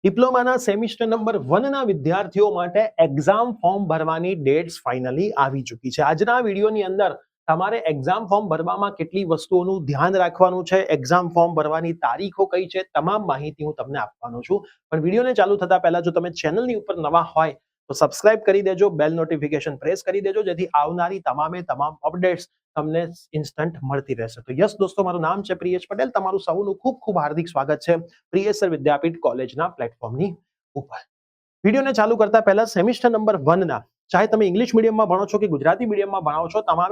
ડિપ્લોમાના semester number 1 ના વિદ્યાર્થીઓ માટે એક્ઝામ ફોર્મ ભરવાની ડેટ્સ ફાઇનલી આવી ચૂકી છે. આજના વિડીયોની અંદર તમારે એક્ઝામ ફોર્મ ભરવામાં કેટલી વસ્તુઓનું ધ્યાન રાખવાનું છે, એક્ઝામ ફોર્મ ભરવાની તારીખો કઈ છે, તમામ માહિતી હું તમને આપવાનો છું. પણ વિડીયોને ચાલુ થતા પહેલા જો તમે ચેનલની ઉપર નવા હોય તો સબસ્ક્રાઇબ કરી દેજો, બેલ નોટિફિકેશન પ્રેસ કરી દેજો, જેથી આવનારી તમામ અપડેટ્સ તમને ઇન્સ્ટન્ટ મળતી રહેશે. તો યસ દોસ્તો, મારું નામ છે પ્રિયેશ પટેલ. તમારું સૌનું ખૂબ ખૂબ હાર્દિક સ્વાગત છે પ્રિયેશ વિદ્યાપીઠ કોલેજના પ્લેટફોર્મની ઉપર. વિડીયોને ચાલુ કરતા પહેલા સેમિસ્ટર નંબર 1 ના, ચાહે તમે ઇંગ્લિશ મીડિયમમાં ભણો છો કે ગુજરાતી મીડિયમમાં ભણાવો છો, તમામ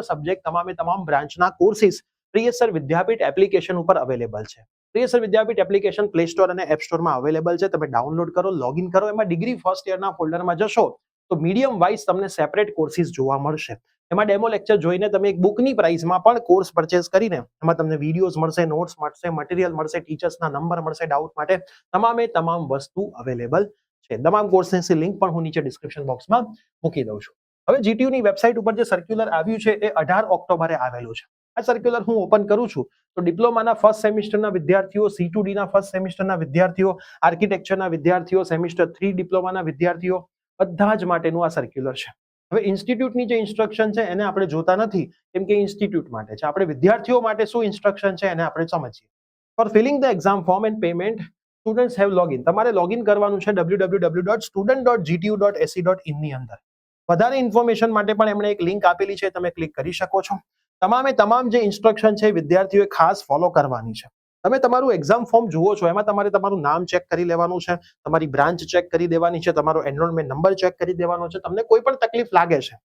સબ્જેક્ટ, તમામ બ્રાન્ચના કોર્સિસ પ્રિયેશ વિદ્યાપીઠ એપ્લિકેશન ઉપર અવેલેબલ છે. પ્રિયેશ વિદ્યાપીઠ એપ્લિકેશન પ્લે સ્ટોર અને એપ સ્ટોરમાં અવેલેબલ છે. તમે ડાઉનલોડ કરો, લોગિન કરો. એમાં ડિગ્રી ફર્સ્ટ યરના ફોલ્ડરમાં જશો તો મીડિયમ વાઇઝ તમને સેપરેટ કોર્સિસ જોવા મળશે. એમાં ડેમો લેક્ચર જોઈને તમે એક બુકની પ્રાઇસમાં પણ કોર્સ પરચેસ કરીને એમાં તમને વિડીયોઝ મળશે, નોટ્સ મળશે, મટીરિયલ મળશે, ટીચર્સના નંબર મળશે, ડાઉટ માટે તમામ વસ્તુ અવેલેબલ છે. તમામ કોર્સની લિંક પણ હું નીચે ડિસ્ક્રિપ્શન બોક્સમાં મૂકી દઉં છું. હવે જીટીયુની વેબસાઇટ ઉપર જે સર્ક્યુલર આવ્યું છે એ 18 ઓક્ટોબરે આવેલું છે. આ સર્ક્યુલર હું ઓપન કરું છું તો ડિપ્લોમાના ફર્સ્ટ સેમિસ્ટરના વિદ્યાર્થીઓ, C2Dના ફર્સ્ટ સેમિસ્ટરના વિદ્યાર્થીઓ, આર્કિટેક્ચરના વિદ્યાર્થીઓ, સેમિસ્ટર 3 ડિપ્લોમાના વિદ્યાર્થીઓ બધા જ માટેનું આ સર્ક્યુલર છે. હવે ઇન્સ્ટિટ્યૂટની જે ઇન્સ્ટ્રક્શન છે એને આપણે જોતા નથી, કેમ કે ઇન્સ્ટિટ્યૂટ માટે છે. આપણે વિદ્યાર્થીઓ માટે શું ઇન્સ્ટ્રક્શન છે એને આપણે સમજીએ. For filling the exam form and payment students have login. તમારે લોગિન કરવાનું છે www.student.gtu.ac.in ની અંદર. વધારે ઇન્ફોર્મેશન માટે પણ એમણે એક લિંક આપેલી છે, તમે ક્લિક કરી શકો છો. તમામ જે ઇન્સ્ટ્રક્શન છે વિદ્યાર્થીઓએ ખાસ ફોલો કરવાની છે. તમે તમારું એક્ઝામ ફોર્મ જુઓ છો, એમાં તમારે તમારું નામ ચેક કરી લેવાનું છે, તમારી બ્રાન્ચ ચેક કરી દેવાની છે, તમારો એનરોલમેન્ટ નંબર ચેક કરી દેવાનો છે. તમને કોઈ પણ તકલીફ લાગે છે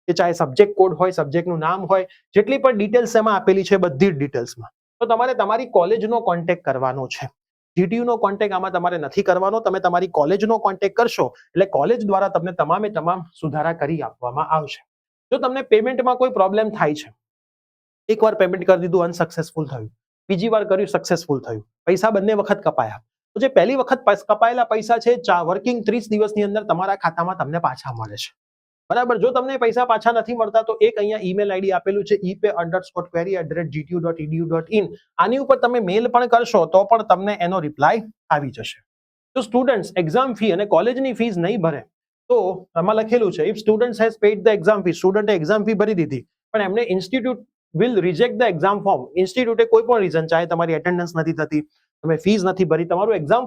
કે ચાહે સબ્જેક્ટ કોડ હોય, સબ્જેક્ટનું નામ હોય, જેટલી પણ ડિટેલ્સ એમાં આપેલી છે બધી જ ડિટેલ્સમાં, તો તમારે તમારી કોલેજનો કોન્ટેક્ટ કરવાનો છે. જીટીયુનો કોન્ટેક્ટ આમાં તમારે નથી કરવાનો. તમે તમારી કોલેજનો કોન્ટેક્ટ કરશો એટલે કોલેજ દ્વારા તમને તમામ સુધારા કરી આપવામાં આવશે. જો તમને પેમેન્ટમાં કોઈ પ્રોબ્લેમ થાય છે, એકવાર પેમેન્ટ કરી દીધું, અનસક્સેસફુલ થયું, બીજી વાર કર્યું, સક્સેસફુલ થયું, પૈસા બંને વખત કપાયા, તો જે પહેલી વખત કપાયેલા પૈસા છે વર્કિંગ 30 દિવસની અંદર તમારા ખાતામાં તમને પાછા મળે છે. બરાબર. જો તમને પૈસા પાછા નથી મળતા તો એક અહીંયા ઈમેલ આઈડી આપેલું છે epay_query@gtu.edu.in. આની ઉપર તમે મેલ પણ કરશો તો પણ તમને એનો રિપ્લાય આવી જશે. તો સ્ટુડન્ટ્સ એક્ઝામ ફી અને કોલેજની ફીસ નહીં ભરે તો આમાં લખેલું છે if student has paid the exam fee. સ્ટુડન્ટે એક્ઝામ ફી ભરી દીધી પણ એમને institute will reject the exam form. ઇન્સ્ટિટ્યૂટે કોઈ પણ રીઝન, ચાહે તમારી એટેન્ડન્સ નથી થતી, તમે ફીસ નથી ભરી, તમારું એક્ઝામ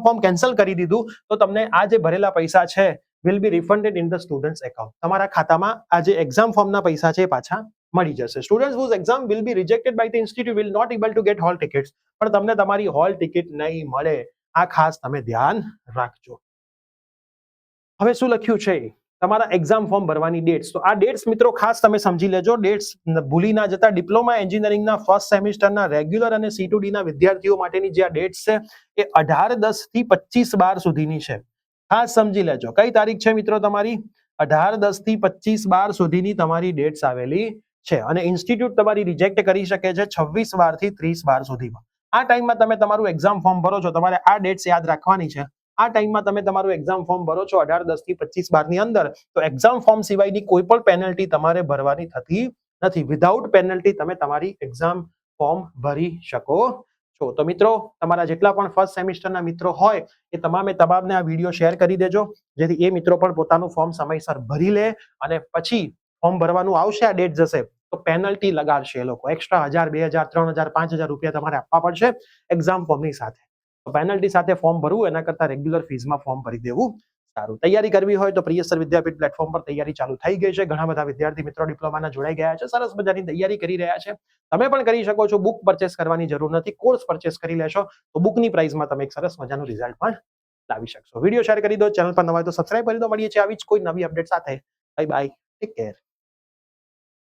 ફોર્મ કેન્સલ કરી દીધું, તો તમને આ જે ભરેલા પૈસા છે will be refunded in the students account. તમારા ખાતામાં આ જે એક્ઝામ ફોર્મના પૈસા છે પાછા મળી જશે. Students whose exam will be rejected by the institute will not able to get hall tickets. પણ તમને તમારી હોલ ટિકિટ નહીં મળે, આ ખાસ તમે ધ્યાન રાખજો. હવે શું લખ્યું છે તમારા એક્ઝામ ફોર્મ ભરવાની ડેટ્સ, તો આ ડેટ્સ મિત્રો ખાસ તમે સમજી લેજો. ડેટ્સ ભૂલી ના જતા. ડિપ્લોમા એન્જિનિયરિંગના ફર્સ્ટ સેમિસ્ટરના રેગ્યુલર અને C2Dના વિદ્યાર્થીઓ માટેની જે આ ડેટ્સ છે એ 18/10 થી 25/12 સુધીની છે. ખાસ સમજી લેજો. કઈ તારીખ છે મિત્રો તમારી? 18/10 થી 25/12 સુધીની તમારી ડેટ્સ આવેલી છે. અને ઇન્સ્ટિટ્યૂટ તમારી રિજેક્ટ કરી શકે છે 26/12 થી 30/12 સુધીમાં. આ ટાઈમમાં તમે તમારું એક્ઝામ ફોર્મ ભરો છો, તમારે આ ડેટ્સ યાદ રાખવાની છે. આ ટાઈમમાં તમે તમારું એક્ઝામ ફોર્મ ભરો છો 18/10 થી 25/12 ની અંદર, તો એક્ઝામ ફોર્મ સિવાયની કોઈ પણ પેનલ્ટી તમારે ભરવાની થતી નથી. વિધાઉટ પેનલ્ટી તમે તમારી એક્ઝામ ફોર્મ ભરી શકો છો. તો મિત્રો, તમારા જેટલા પણ ફર્સ્ટ સેમિસ્ટરના મિત્રો હોય એ તમામને આ વિડીયો શેર કરી દેજો, જેથી એ મિત્રો પણ પોતાનું ફોર્મ સમયસર ભરી લે અને પછી ફોર્મ ભરવાનું આવશે, આ ડેટ જશે તો પેનલ્ટી લગાડશે એ લોકો. એક્સ્ટ્રા 1000, 2000, 3000, 5000 રૂપિયા તમારે આપવા પડશે એક્ઝામ ફોર્મની સાથે. તો પેનલ્ટી સાથે ફોર્મ ભરવું એના કરતા રેગ્યુલર ફીઝમાં ફોર્મ ભરી દેવું સારું. તૈયારી કરવી હોય તો પ્રિયેશ વિદ્યાપીઠ પ્લેટફોર્મ પર તૈયારી ચાલુ થઈ ગઈ છે. ઘણા બધા વિદ્યાર્થી મિત્રો ડિપ્લોમાના જોડાઈ ગયા છે, સરસ મજાની તૈયારી કરી રહ્યા છે. તમે પણ કરી શકો છો. બુક પરચેસ કરવાની જરૂર નથી, કોર્સ પરચેસ કરી લેશો તો બુકની પ્રાઇસમાં તમે એક સરસ મજાનું રિઝલ્ટ પણ લાવી શકશો. વિડીયો શેર કરી દો, ચેનલ પર નવા હોય તો સબસ્ક્રાઇબ કરી દો. મળીએ છીએ આવી જ કોઈ નવી અપડેટ સાથે. Bye bye, take care.